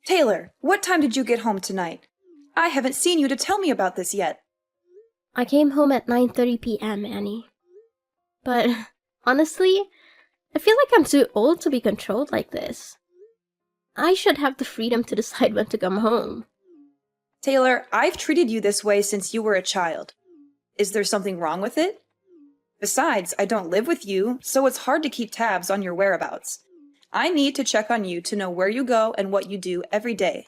Taylor, what time did you get home tonight? I haven't seen you to tell me about this yet. I came home at 9:30 p.m., Annie. But honestly, I feel like I'm too old to be controlled like this. I should have the freedom to decide when to come home. Taylor, I've treated you this way since you were a child. Is there something wrong with it? Besides, I don't live with you, so it's hard to keep tabs on your whereabouts. I need to check on you to know where you go and what you do every day.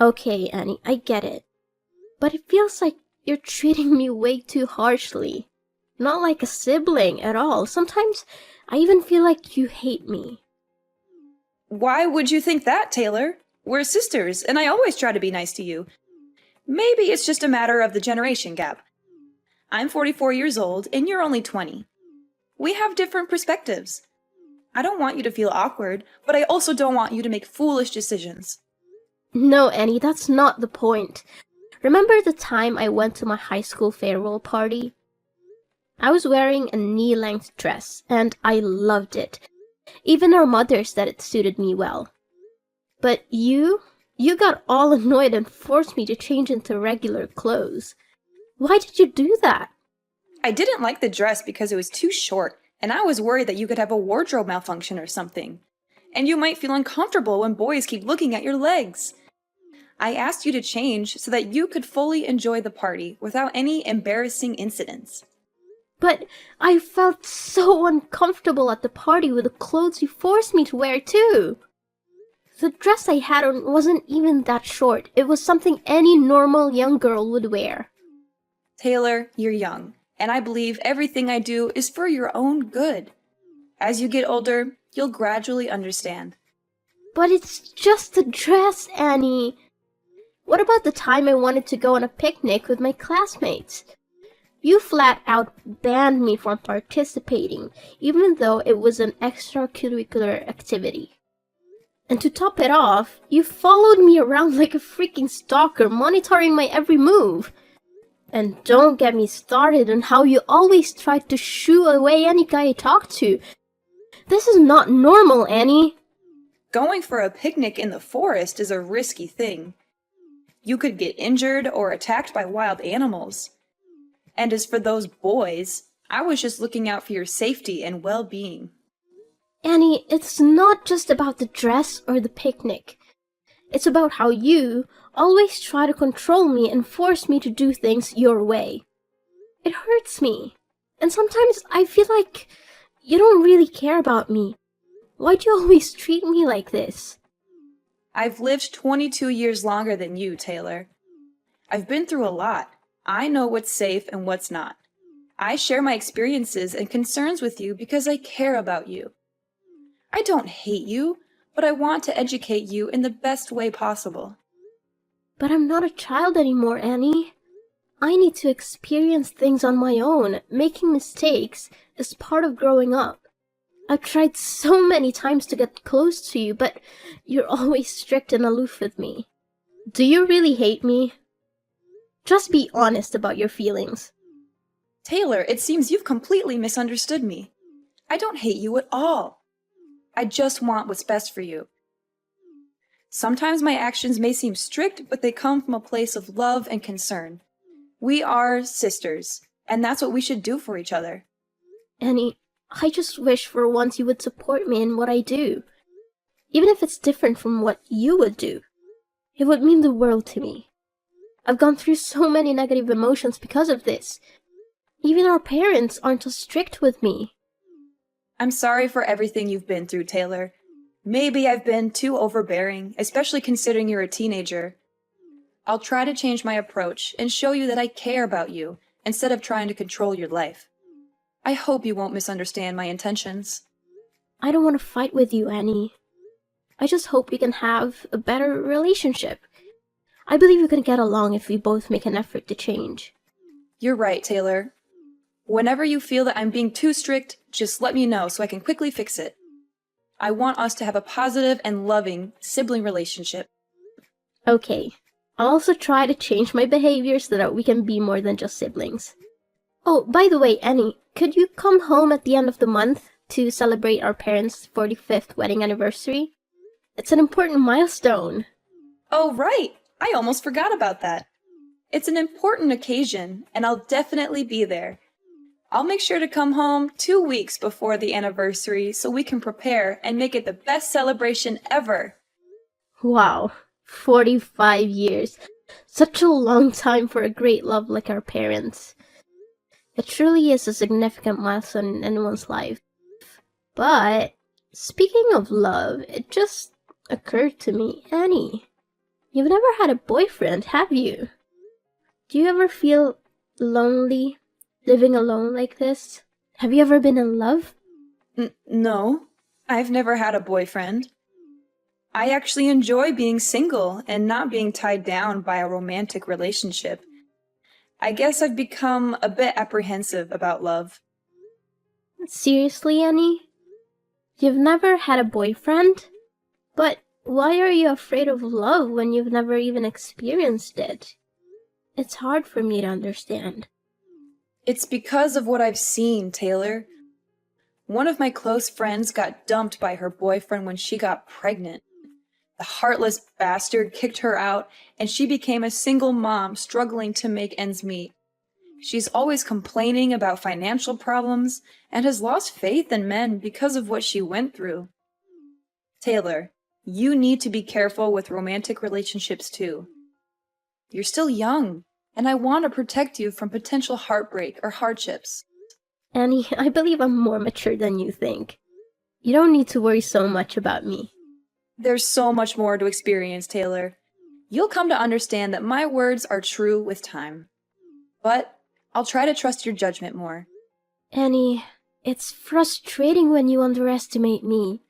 Okay, Annie, I get it. But it feels like you're treating me way too harshly. Not like a sibling at all. Sometimes I even feel like you hate me. Why would you think that, Taylor? We're sisters, and I always try to be nice to you. Maybe it's just a matter of the generation gap. I'm 44 years old, and you're only 20. We have different perspectives. I don't want you to feel awkward, but I also don't want you to make foolish decisions. No, Annie, that's not the point. Remember the time I went to my high school farewell party? I was wearing a knee-length dress, and I loved it. Even our mothers said it suited me well. But you got all annoyed and forced me to change into regular clothes. Why did you do that? I didn't like the dress because it was too short, and I was worried that you could have a wardrobe malfunction or something. And you might feel uncomfortable when boys keep looking at your legs. I asked you to change so that you could fully enjoy the party without any embarrassing incidents. But I felt so uncomfortable at the party with the clothes you forced me to wear too. The dress I had on wasn't even that short. It was something any normal young girl would wear. Taylor, you're young, and I believe everything I do is for your own good. As you get older, you'll gradually understand. But it's just a dress, Annie. What about the time I wanted to go on a picnic with my classmates? You flat out banned me from participating, even though it was an extracurricular activity. And to top it off, you followed me around like a freaking stalker, monitoring my every move. And don't get me started on how you always tried to shoo away any guy I talked to. This is not normal, Annie. Going for a picnic in the forest is a risky thing. You could get injured or attacked by wild animals. And as for those boys, I was just looking out for your safety and well-being. Annie, it's not just about the dress or the picnic. It's about how you always try to control me and force me to do things your way. It hurts me. And sometimes I feel like you don't really care about me. Why do you always treat me like this? I've lived 22 years longer than you, Taylor. I've been through a lot. I know what's safe and what's not. I share my experiences and concerns with you because I care about you. I don't hate you, but I want to educate you in the best way possible. But I'm not a child anymore, Annie. I need to experience things on my own. Making mistakes is part of growing up. I've tried so many times to get close to you, but you're always strict and aloof with me. Do you really hate me? Just be honest about your feelings. Taylor, it seems you've completely misunderstood me. I don't hate you at all. I just want what's best for you. Sometimes my actions may seem strict, but they come from a place of love and concern. We are sisters, and that's what we should do for each other. Annie, I just wish for once you would support me in what I do. Even if it's different from what you would do. It would mean the world to me. I've gone through so many negative emotions because of this. Even our parents aren't as strict with me. I'm sorry for everything you've been through, Taylor. Maybe I've been too overbearing, especially considering you're a teenager. I'll try to change my approach and show you that I care about you instead of trying to control your life. I hope you won't misunderstand my intentions. I don't want to fight with you, Annie. I just hope we can have a better relationship. I believe we can get along if we both make an effort to change. You're right, Taylor. Whenever you feel that I'm being too strict, just let me know so I can quickly fix it. I want us to have a positive and loving sibling relationship. Okay, I'll also try to change my behavior so that we can be more than just siblings. Oh, by the way, Annie, could you come home at the end of the month to celebrate our parents' 45th wedding anniversary? It's an important milestone. Oh, right! I almost forgot about that. It's an important occasion, and I'll definitely be there. I'll make sure to come home 2 weeks before the anniversary so we can prepare and make it the best celebration ever. Wow, 45 years. Such a long time for a great love like our parents. It truly is a significant milestone in anyone's life. But, speaking of love, it just occurred to me, Annie, you've never had a boyfriend, have you? Do you ever feel lonely, living alone like this? Have you ever been in love? No, I've never had a boyfriend. I actually enjoy being single and not being tied down by a romantic relationship. I guess I've become a bit apprehensive about love. Seriously, Annie? You've never had a boyfriend? But why are you afraid of love when you've never even experienced it? It's hard for me to understand. It's because of what I've seen, Taylor. One of my close friends got dumped by her boyfriend when she got pregnant. The heartless bastard kicked her out, and she became a single mom struggling to make ends meet. She's always complaining about financial problems and has lost faith in men because of what she went through. Taylor, you need to be careful with romantic relationships too. You're still young, and I want to protect you from potential heartbreak or hardships. Annie, I believe I'm more mature than you think. You don't need to worry so much about me. There's so much more to experience, Taylor. You'll come to understand that my words are true with time. But I'll try to trust your judgment more. Annie, it's frustrating when you underestimate me.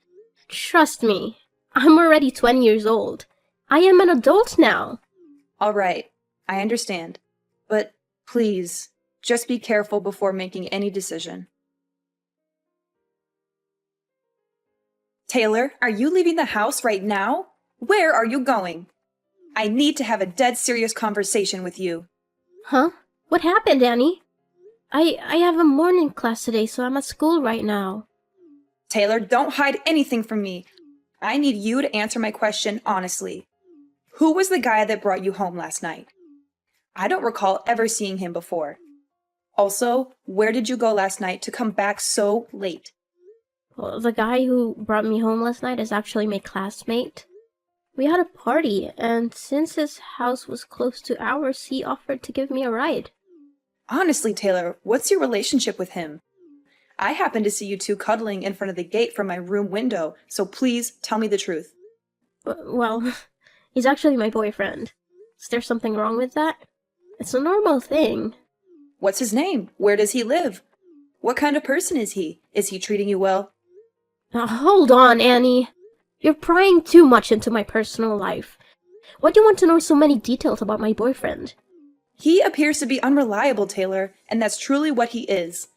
Trust me, I'm already 20 years old. I am an adult now. All right, I understand. But please, just be careful before making any decision. Taylor, are you leaving the house right now? Where are you going? I need to have a dead serious conversation with you. Huh? What happened, Annie? I have a morning class today, so I'm at school right now. Taylor, don't hide anything from me. I need you to answer my question honestly. Who was the guy that brought you home last night? I don't recall ever seeing him before. Also, where did you go last night to come back so late? Well, the guy who brought me home last night is actually my classmate. We had a party, and since his house was close to ours, he offered to give me a ride. Honestly, Taylor, what's your relationship with him? I happened to see you two cuddling in front of the gate from my room window, so please tell me the truth. Well, he's actually my boyfriend. Is there something wrong with that? It's a normal thing. What's his name? Where does he live? What kind of person is he? Is he treating you well? Now, hold on, Annie. You're prying too much into my personal life. Why do you want to know so many details about my boyfriend? He appears to be unreliable, Taylor, and that's truly what he is.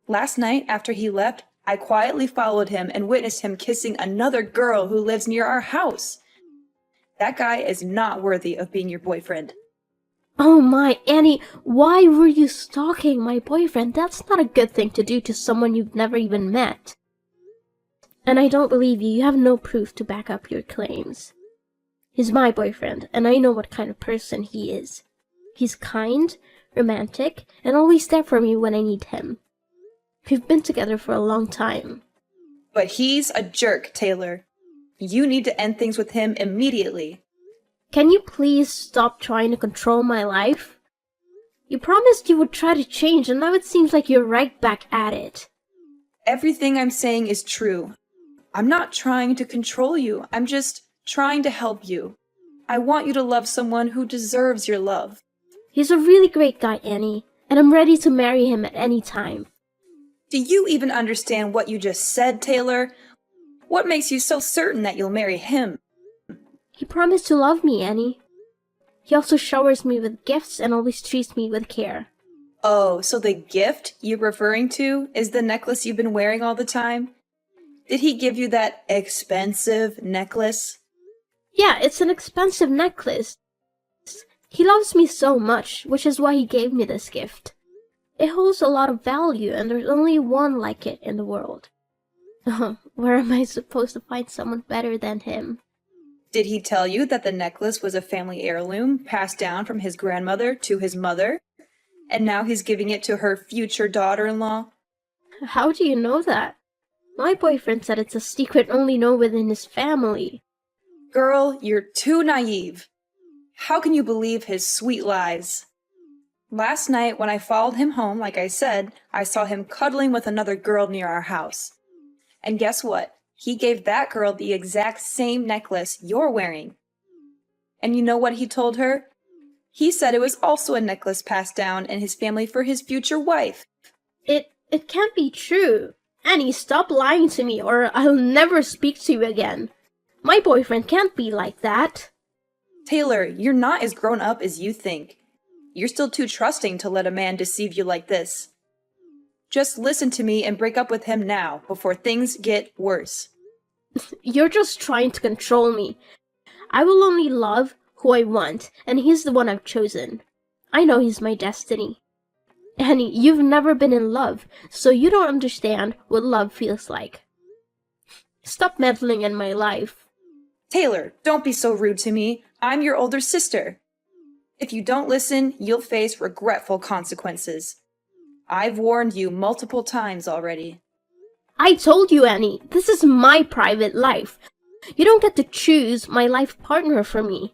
Last night, after he left, I quietly followed him and witnessed him kissing another girl who lives near our house. That guy is not worthy of being your boyfriend. Oh my, Annie, why were you stalking my boyfriend? That's not a good thing to do to someone you've never even met. And I don't believe you. You have no proof to back up your claims. He's my boyfriend, and I know what kind of person he is. He's kind, romantic, and always there for me when I need him. We've been together for a long time. But he's a jerk, Taylor. You need to end things with him immediately. Can you please stop trying to control my life? You promised you would try to change, and now it seems like you're right back at it. Everything I'm saying is true. I'm not trying to control you. I'm just trying to help you. I want you to love someone who deserves your love. He's a really great guy, Annie, and I'm ready to marry him at any time. Do you even understand what you just said, Taylor? What makes you so certain that you'll marry him? He promised to love me, Annie. He also showers me with gifts and always treats me with care. Oh, so the gift you're referring to is the necklace you've been wearing all the time? Did he give you that expensive necklace? Yeah, it's an expensive necklace. He loves me so much, which is why he gave me this gift. It holds a lot of value, and there's only one like it in the world. Where am I supposed to find someone better than him? Did he tell you that the necklace was a family heirloom passed down from his grandmother to his mother? And now he's giving it to her future daughter-in-law? How do you know that? My boyfriend said it's a secret only known within his family. Girl, you're too naive. How can you believe his sweet lies? Last night, when I followed him home, like I said, I saw him cuddling with another girl near our house. And guess what? He gave that girl the exact same necklace you're wearing. And you know what he told her? He said it was also a necklace passed down in his family for his future wife. It can't be true. Annie, stop lying to me or I'll never speak to you again. My boyfriend can't be like that. Taylor, you're not as grown up as you think. You're still too trusting to let a man deceive you like this. Just listen to me and break up with him now, before things get worse. You're just trying to control me. I will only love who I want, and he's the one I've chosen. I know he's my destiny. Annie, you've never been in love, so you don't understand what love feels like. Stop meddling in my life. Taylor, don't be so rude to me. I'm your older sister. If you don't listen, you'll face regretful consequences. I've warned you multiple times already. I told you, Annie, this is my private life. You don't get to choose my life partner for me.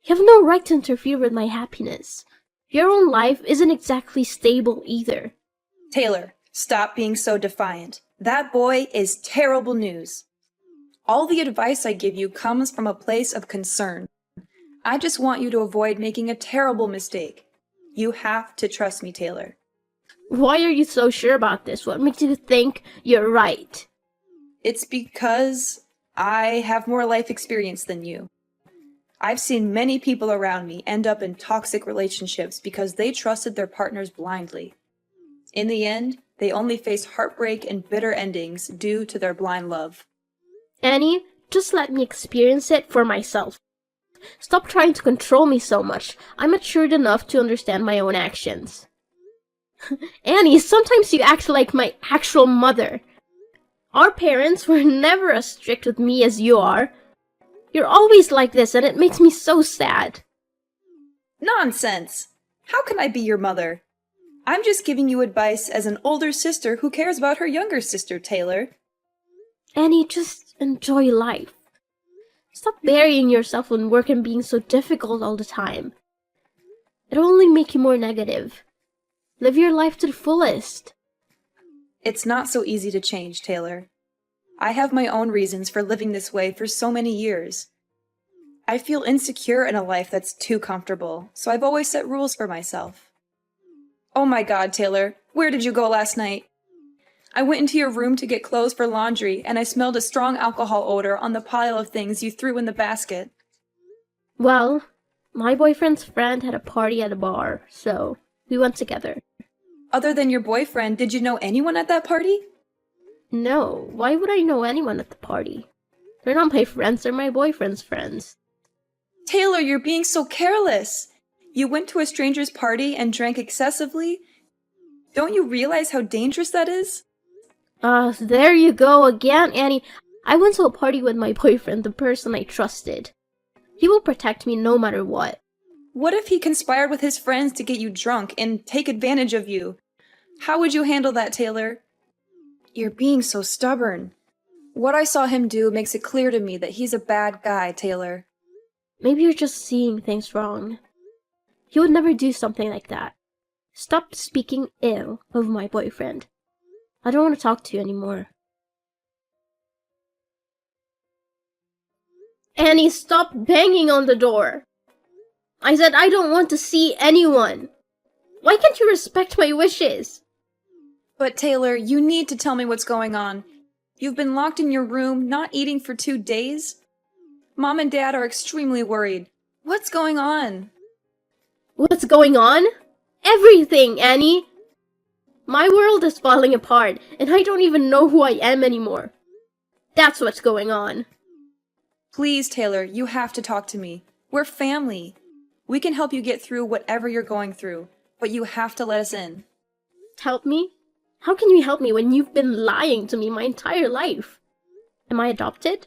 You have no right to interfere with my happiness. Your own life isn't exactly stable either. Taylor, stop being so defiant. That boy is terrible news. All the advice I give you comes from a place of concern. I just want you to avoid making a terrible mistake. You have to trust me, Taylor. Why are you so sure about this? What makes you think you're right? It's because I have more life experience than you. I've seen many people around me end up in toxic relationships because they trusted their partners blindly. In the end, they only face heartbreak and bitter endings due to their blind love. Annie, just let me experience it for myself. Stop trying to control me so much. I'm matured enough to understand my own actions. Annie, sometimes you act like my actual mother. Our parents were never as strict with me as you are. You're always like this, and it makes me so sad. Nonsense! How can I be your mother? I'm just giving you advice as an older sister who cares about her younger sister, Taylor. Annie, just enjoy life. Stop burying yourself in work and being so difficult all the time. It'll only make you more negative. Live your life to the fullest. It's not so easy to change, Taylor. I have my own reasons for living this way for so many years. I feel insecure in a life that's too comfortable, so I've always set rules for myself. Oh my God, Taylor, where did you go last night? I went into your room to get clothes for laundry, and I smelled a strong alcohol odor on the pile of things you threw in the basket. Well, my boyfriend's friend had a party at a bar, so we went together. Other than your boyfriend, did you know anyone at that party? No, why would I know anyone at the party? They're not my friends, they're my boyfriend's friends. Taylor, you're being so careless. You went to a stranger's party and drank excessively? Don't you realize how dangerous that is? There you go again, Annie. I went to a party with my boyfriend, the person I trusted. He will protect me no matter what. What if he conspired with his friends to get you drunk and take advantage of you? How would you handle that, Taylor? You're being so stubborn. What I saw him do makes it clear to me that he's a bad guy, Taylor. Maybe you're just seeing things wrong. He would never do something like that. Stop speaking ill of my boyfriend. I don't want to talk to you anymore. Annie, stop banging on the door. I said I don't want to see anyone. Why can't you respect my wishes? But Taylor, you need to tell me what's going on. You've been locked in your room, not eating for 2 days. Mom and Dad are extremely worried. What's going on? What's going on? Everything, Annie! My world is falling apart, and I don't even know who I am anymore. That's what's going on. Please, Taylor, you have to talk to me. We're family. We can help you get through whatever you're going through, but you have to let us in. Help me? How can you help me when you've been lying to me my entire life? Am I adopted?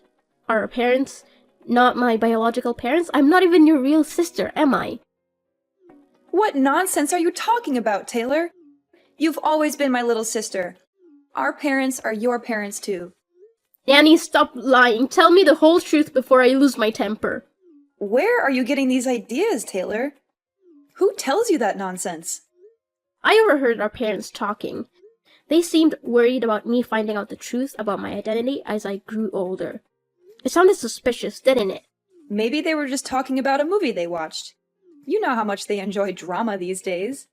Are our parents not my biological parents. I'm not even your real sister, am I? What nonsense are you talking about, Taylor? You've always been my little sister. Our parents are your parents too. Annie, stop lying. Tell me the whole truth before I lose my temper. Where are you getting these ideas, Taylor? Who tells you that nonsense? I overheard our parents talking. They seemed worried about me finding out the truth about my identity as I grew older. It sounded suspicious, didn't it? Maybe they were just talking about a movie they watched. You know how much they enjoy drama these days.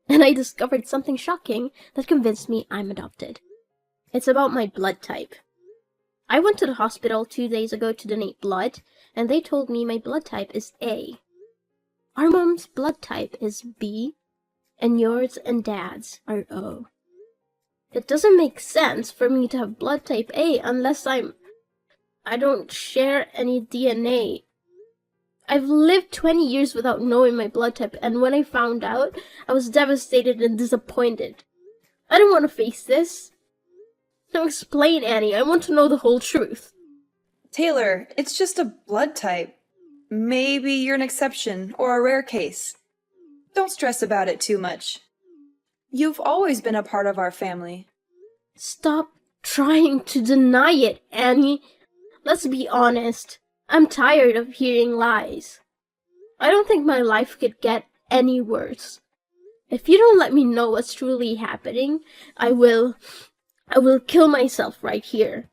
And I discovered something shocking that convinced me I'm adopted. It's about my blood type. I went to the hospital 2 days ago to donate blood, and they told me my blood type is A. Our mom's blood type is B, and yours and Dad's are O. It doesn't make sense for me to have blood type A unless I don't share any DNA. I've lived 20 years without knowing my blood type, and when I found out, I was devastated and disappointed. I don't want to face this. Now explain, Annie. I want to know the whole truth. Taylor, it's just a blood type. Maybe you're an exception or a rare case. Don't stress about it too much. You've always been a part of our family. Stop trying to deny it, Annie. Let's be honest. I'm tired of hearing lies. I don't think my life could get any worse. If you don't let me know what's truly happening, I will kill myself right here.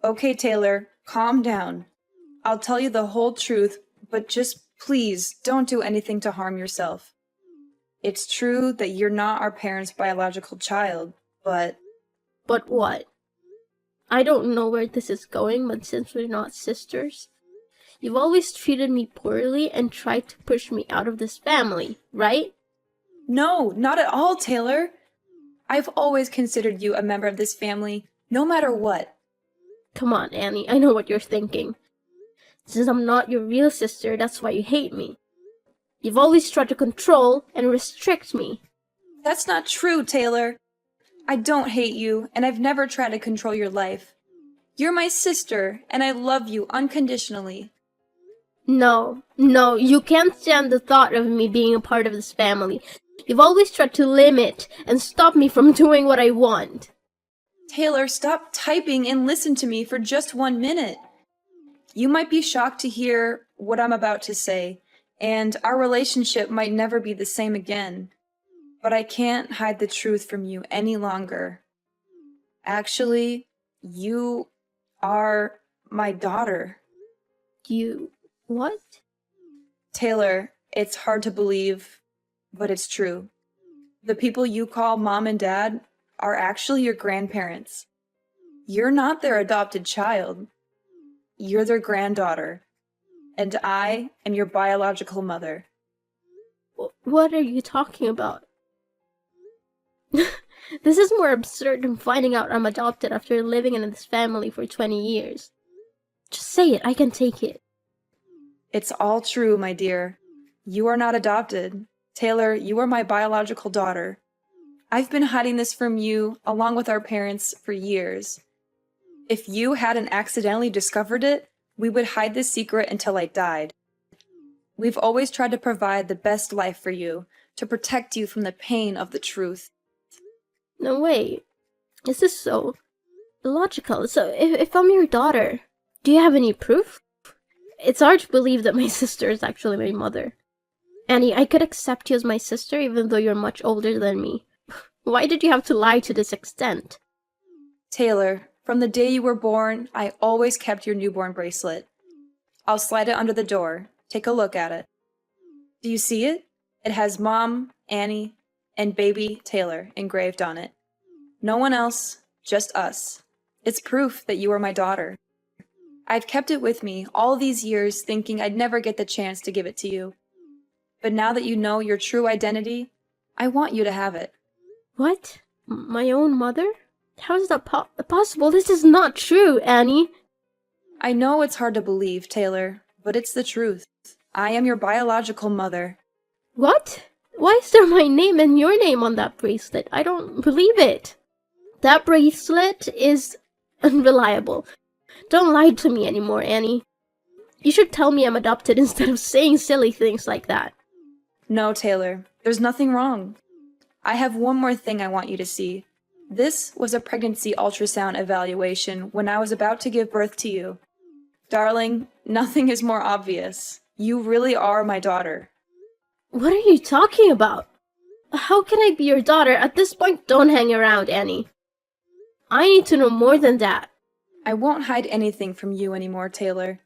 Okay, Taylor, calm down. I'll tell you the whole truth, but just please don't do anything to harm yourself. It's true that you're not our parents' biological child, but... But what? I don't know where this is going, but since we're not sisters, you've always treated me poorly and tried to push me out of this family, right? No, not at all, Taylor. I've always considered you a member of this family, no matter what. Come on, Annie, I know what you're thinking. Since I'm not your real sister, that's why you hate me. You've always tried to control and restrict me. That's not true, Taylor. I don't hate you, and I've never tried to control your life. You're my sister, and I love you unconditionally. No, you can't stand the thought of me being a part of this family. You've always tried to limit and stop me from doing what I want. Taylor, stop typing and listen to me for just 1 minute. You might be shocked to hear what I'm about to say, and our relationship might never be the same again. But I can't hide the truth from you any longer. Actually, you are my daughter. You... what? Taylor, it's hard to believe, but it's true. The people you call Mom and Dad are actually your grandparents. You're not their adopted child. You're their granddaughter. And I am your biological mother. What are you talking about? This is more absurd than finding out I'm adopted after living in this family for 20 years. Just say it, I can take it. It's all true, my dear. You are not adopted. Taylor, you are my biological daughter. I've been hiding this from you, along with our parents, for years. If you hadn't accidentally discovered it, we would hide this secret until I died. We've always tried to provide the best life for you, to protect you from the pain of the truth. No, wait. Is this so illogical? So, if I'm your daughter, do you have any proof? It's hard to believe that my sister is actually my mother. Annie, I could accept you as my sister even though you're much older than me. Why did you have to lie to this extent? Taylor, from the day you were born, I always kept your newborn bracelet. I'll slide it under the door. Take a look at it. Do you see it? It has Mom, Annie, and baby Taylor engraved on it. No one else, just us. It's proof that you are my daughter. I've kept it with me all these years thinking I'd never get the chance to give it to you. But now that you know your true identity, I want you to have it. What? My own mother? How is that possible? This is not true, Annie. I know it's hard to believe, Taylor, but it's the truth. I am your biological mother. What? Why is there my name and your name on that bracelet? I don't believe it. That bracelet is unreliable. Don't lie to me anymore, Annie. You should tell me I'm adopted instead of saying silly things like that. No, Taylor, there's nothing wrong. I have one more thing I want you to see. This was a pregnancy ultrasound evaluation when I was about to give birth to you. Darling, nothing is more obvious. You really are my daughter. What are you talking about? How can I be your daughter? At this point, don't hang around, Annie. I need to know more than that. I won't hide anything from you anymore, Taylor.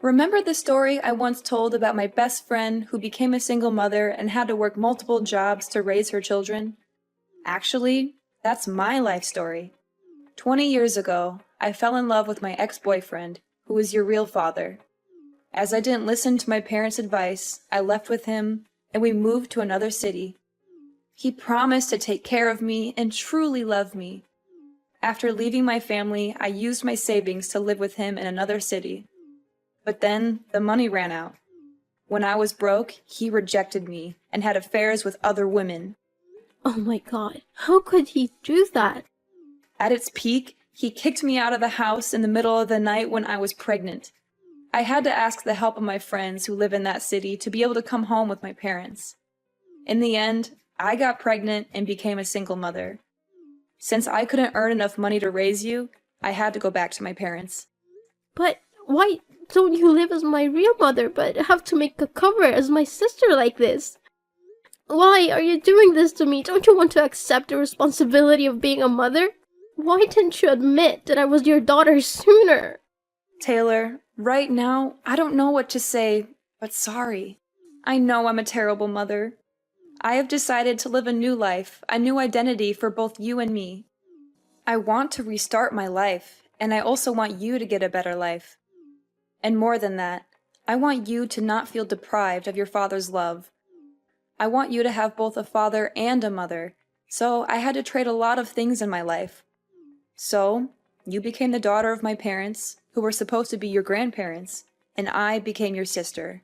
Remember the story I once told about my best friend who became a single mother and had to work multiple jobs to raise her children? Actually, that's my life story. 20 years ago, I fell in love with my ex-boyfriend, who was your real father. As I didn't listen to my parents' advice, I left with him, and we moved to another city. He promised to take care of me and truly love me. After leaving my family, I used my savings to live with him in another city. But then the money ran out. When I was broke, he rejected me and had affairs with other women. Oh my god, how could he do that? At its peak, he kicked me out of the house in the middle of the night when I was pregnant. I had to ask the help of my friends who live in that city to be able to come home with my parents. In the end, I got pregnant and became a single mother. Since I couldn't earn enough money to raise you, I had to go back to my parents. But why don't you live as my real mother but have to make a cover as my sister like this? Why are you doing this to me? Don't you want to accept the responsibility of being a mother? Why didn't you admit that I was your daughter sooner? Taylor, right now, I don't know what to say, but sorry. I know I'm a terrible mother. I have decided to live a new life, a new identity for both you and me. I want to restart my life, and I also want you to get a better life. And more than that, I want you to not feel deprived of your father's love. I want you to have both a father and a mother, so I had to trade a lot of things in my life. So, you became the daughter of my parents, who were supposed to be your grandparents, and I became your sister.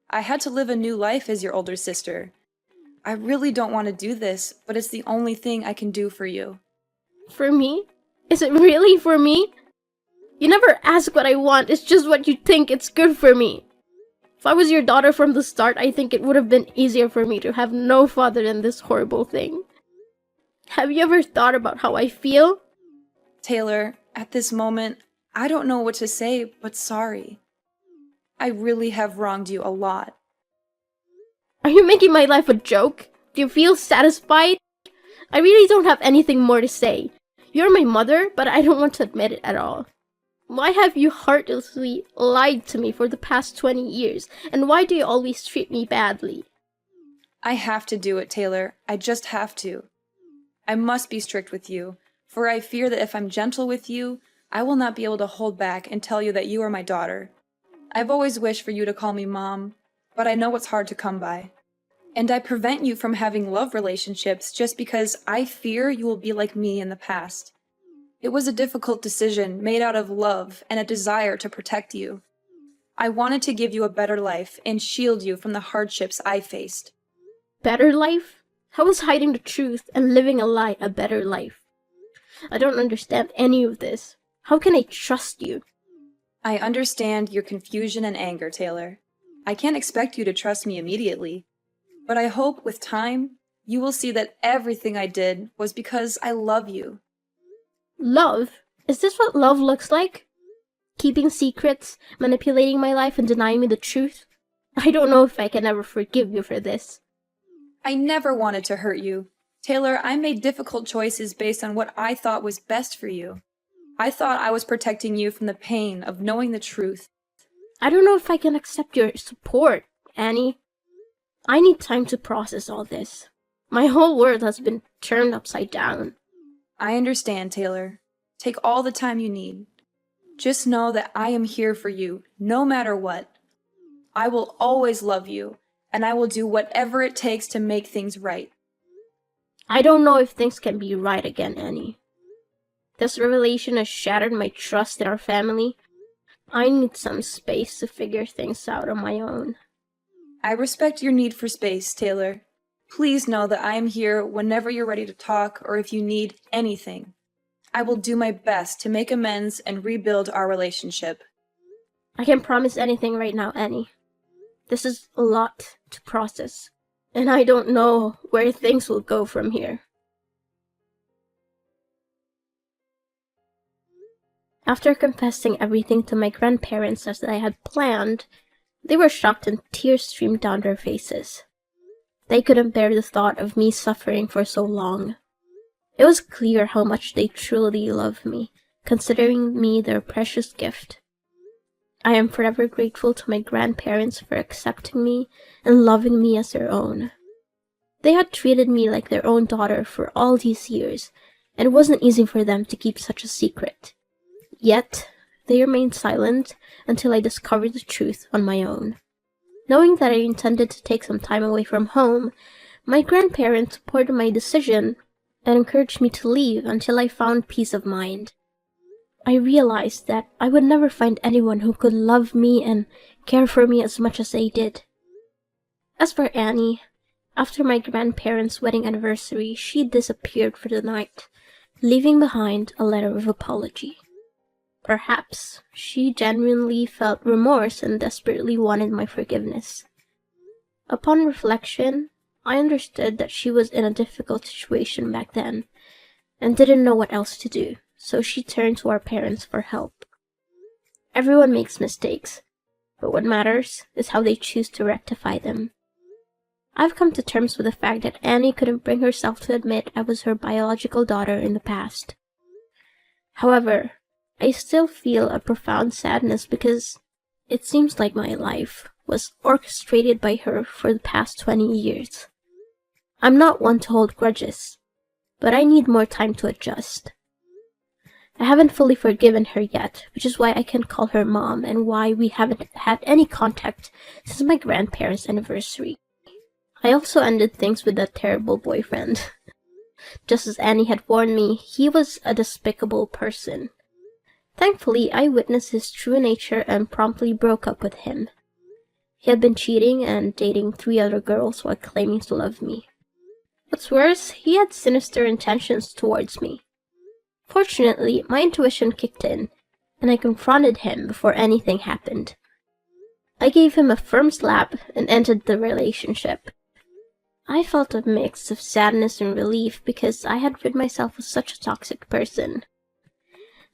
I had to live a new life as your older sister. I really don't want to do this, but it's the only thing I can do for you. For me? Is it really for me? You never ask what I want, it's just what you think it's good for me. If I was your daughter from the start, I think it would have been easier for me to have no father than this horrible thing. Have you ever thought about how I feel? Taylor, at this moment, I don't know what to say, but sorry. I really have wronged you a lot. Are you making my life a joke? Do you feel satisfied? I really don't have anything more to say. You're my mother, but I don't want to admit it at all. Why have you heartlessly lied to me for the past 20 years? And why do you always treat me badly? I have to do it, Taylor. I just have to. I must be strict with you, for I fear that if I'm gentle with you, I will not be able to hold back and tell you that you are my daughter. I've always wished for you to call me Mom, but I know it's hard to come by. And I prevent you from having love relationships just because I fear you will be like me in the past. It was a difficult decision made out of love and a desire to protect you. I wanted to give you a better life and shield you from the hardships I faced. Better life? How is hiding the truth and living a lie a better life? I don't understand any of this. How can I trust you? I understand your confusion and anger, Taylor. I can't expect you to trust me immediately, but I hope with time you will see that everything I did was because I love you. Love? Is this what love looks like? Keeping secrets, manipulating my life, and denying me the truth? I don't know if I can ever forgive you for this. I never wanted to hurt you. Taylor, I made difficult choices based on what I thought was best for you. I thought I was protecting you from the pain of knowing the truth. I don't know if I can accept your support, Annie. I need time to process all this. My whole world has been turned upside down. I understand, Taylor. Take all the time you need. Just know that I am here for you, no matter what. I will always love you, and I will do whatever it takes to make things right. I don't know if things can be right again, Annie. This revelation has shattered my trust in our family. I need some space to figure things out on my own. I respect your need for space, Taylor. Please know that I am here whenever you're ready to talk or if you need anything. I will do my best to make amends and rebuild our relationship. I can't promise anything right now, Annie. This is a lot to process, and I don't know where things will go from here. After confessing everything to my grandparents as I had planned, they were shocked and tears streamed down their faces. They couldn't bear the thought of me suffering for so long. It was clear how much they truly loved me, considering me their precious gift. I am forever grateful to my grandparents for accepting me and loving me as their own. They had treated me like their own daughter for all these years, and it wasn't easy for them to keep such a secret. Yet, they remained silent until I discovered the truth on my own. Knowing that I intended to take some time away from home, my grandparents supported my decision and encouraged me to leave until I found peace of mind. I realized that I would never find anyone who could love me and care for me as much as they did. As for Annie, after my grandparents' wedding anniversary, she disappeared for the night, leaving behind a letter of apology. Perhaps she genuinely felt remorse and desperately wanted my forgiveness. Upon reflection, I understood that she was in a difficult situation back then and didn't know what else to do, so she turned to our parents for help. Everyone makes mistakes, but what matters is how they choose to rectify them. I've come to terms with the fact that Annie couldn't bring herself to admit I was her biological daughter in the past. However, I still feel a profound sadness because it seems like my life was orchestrated by her for the past 20 years. I'm not one to hold grudges, but I need more time to adjust. I haven't fully forgiven her yet, which is why I can't call her mom and why we haven't had any contact since my grandparents' anniversary. I also ended things with that terrible boyfriend. Just as Annie had warned me, he was a despicable person. Thankfully, I witnessed his true nature and promptly broke up with him. He had been cheating and dating 3 other girls while claiming to love me. What's worse, he had sinister intentions towards me. Fortunately, my intuition kicked in, and I confronted him before anything happened. I gave him a firm slap and ended the relationship. I felt a mix of sadness and relief because I had rid myself of such a toxic person.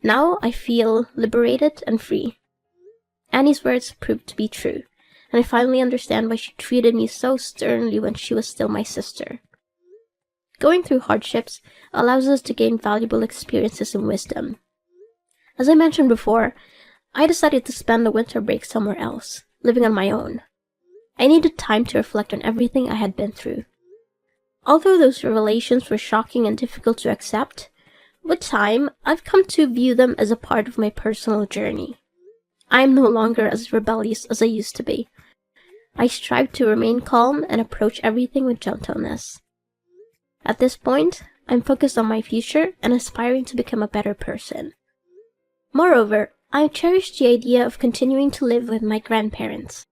Now I feel liberated and free. Annie's words proved to be true, and I finally understand why she treated me so sternly when she was still my sister. Going through hardships allows us to gain valuable experiences and wisdom. As I mentioned before, I decided to spend the winter break somewhere else, living on my own. I needed time to reflect on everything I had been through. Although those revelations were shocking and difficult to accept, with time, I've come to view them as a part of my personal journey. I am no longer as rebellious as I used to be. I strive to remain calm and approach everything with gentleness. At this point, I'm focused on my future and aspiring to become a better person. Moreover, I cherish the idea of continuing to live with my grandparents.